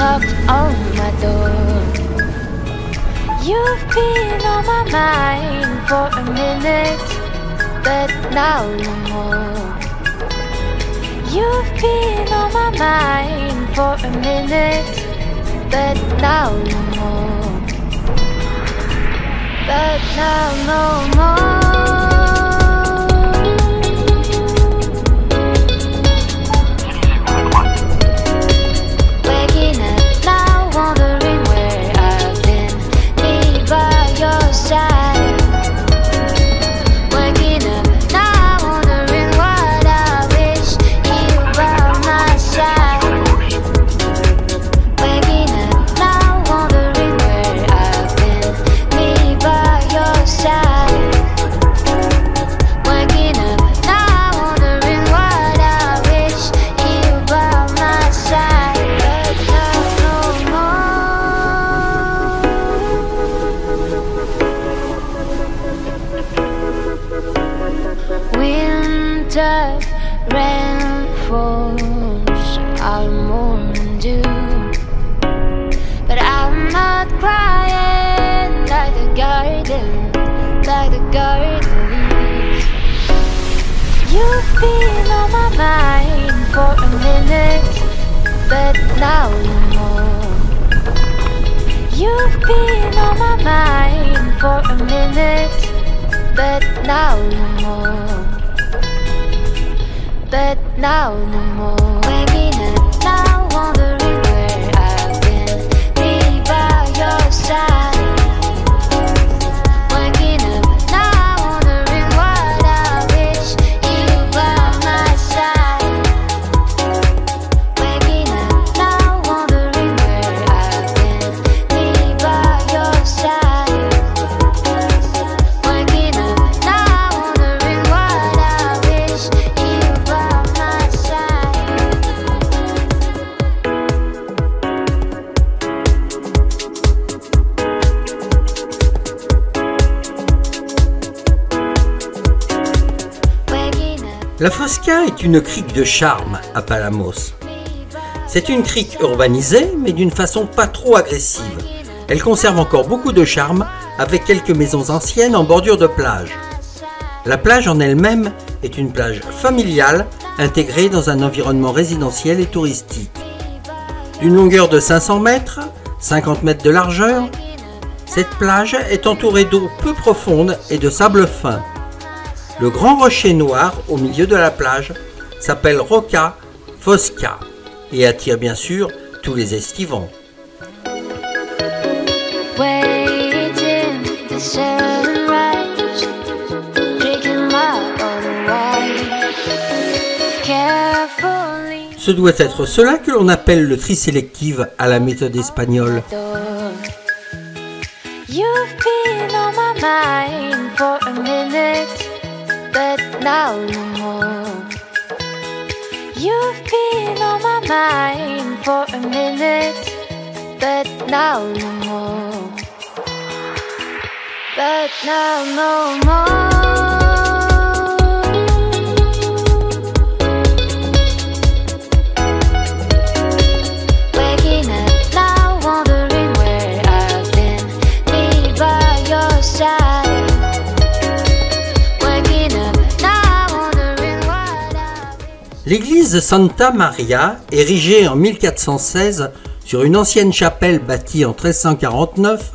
knocked on my door. You've been on my mind for a minute, but now no more. You've been on my mind for a minute, but now no more. But now no more. Waking up now, wondering where I've been, me by your side. Waking up now, wondering what I wish you by my side. Waking up now, wondering where I've been, me by your side. Waking up now, wondering what I wish you by my side. But now no more. Winter rain falls, I'll mourn you, but I'm not crying like the garden leaves. You've been on my mind for a minute, but now no more. You've been on my mind for a minute, but now no more. But now no more. Waking up now, wondering where I've been, me by your side. Waking up now, wondering what I wish you by my side. Waking up now, wondering where I've been, me by your side. Waking up now, wondering what I wish you by my side. Waking up. La Fosca est une crique de charme à Palamos. C'est une crique urbanisée, mais d'une façon pas trop agressive. Elle conserve encore beaucoup de charme, avec quelques maisons anciennes en bordure de plage. La plage en elle-même est une plage familiale, intégrée dans un environnement résidentiel et touristique. D'une longueur de 500 mètres, 50 mètres de largeur, cette plage est entourée d'eau peu profonde et de sable fin. Le grand rocher noir au milieu de la plage s'appelle Roca Fosca et attire bien sûr tous les estivants. Waiting the sunrise, drinking my own wine. Carefully. Ce doit être cela que l'on appelle le tri sélectif à la méthode espagnole. You've been on my mind for a minute, but now no more. You've been on my mind for a minute, but now no more. But now no more. Waking up now, wondering where I've been, me by your side. Waking up now, wondering what I. L'église Santa Maria, érigée en 1416 sur une ancienne chapelle bâtie en 1349,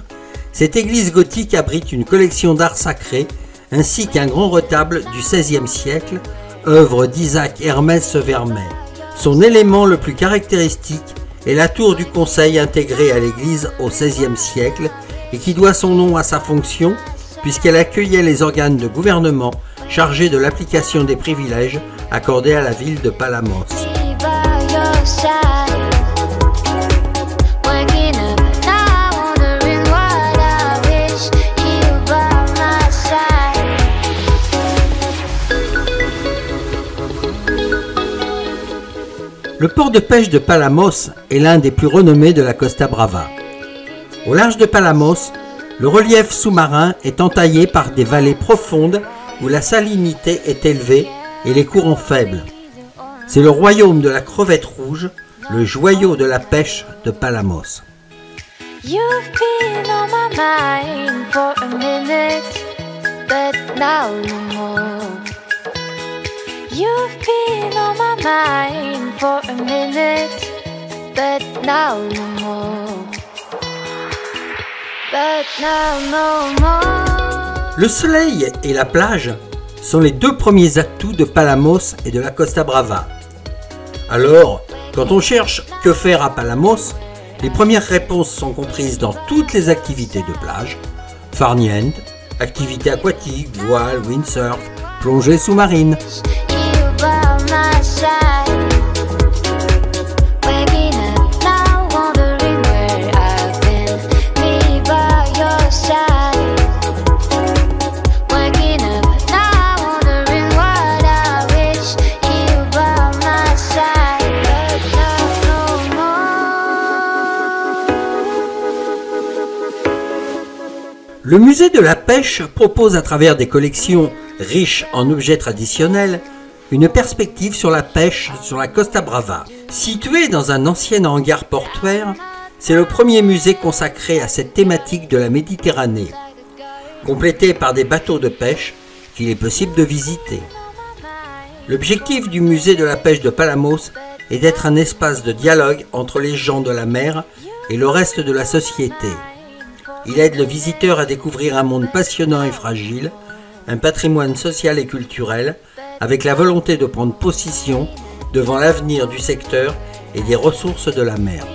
cette église gothique abrite une collection d'art sacré ainsi qu'un grand retable du XVIe siècle, œuvre d'Isaac Hermès Vermet. Son élément le plus caractéristique est la tour du conseil intégrée à l'église au XVIe siècle et qui doit son nom à sa fonction puisqu'elle accueillait les organes de gouvernement chargés de l'application des privilèges accordés à la ville de Palamos. Be by your side. Waking up now, wondering what I wish you by my side. Le port de pêche de Palamos est l'un des plus renommés de la Costa Brava. Au large de Palamos, le relief sous-marin est entaillé par des vallées profondes où la salinité est élevée et les courants faibles. C'est le royaume de la crevette rouge, le joyau de la pêche de Palamos. You've been on my mind for a minute, but now no more. You've been on my mind for a minute, but now no more. But now no more. Le soleil et la plage sont les deux premiers atouts de Palamos et de la Costa Brava. Alors, quand on cherche que faire à Palamos, les premières réponses sont comprises dans toutes les activités de plage, farniente, activités aquatiques, voile, windsurf, plongée sous-marine. Le musée de la pêche propose à travers des collections riches en objets traditionnels une perspective sur la pêche sur la Costa Brava. Situé dans un ancien hangar portuaire, c'est le premier musée consacré à cette thématique de la Méditerranée, complété par des bateaux de pêche qu'il est possible de visiter. L'objectif du musée de la pêche de Palamos est d'être un espace de dialogue entre les gens de la mer et le reste de la société. Il aide le visiteur à découvrir un monde passionnant et fragile, un patrimoine social et culturel, avec la volonté de prendre position devant l'avenir du secteur et des ressources de la mer.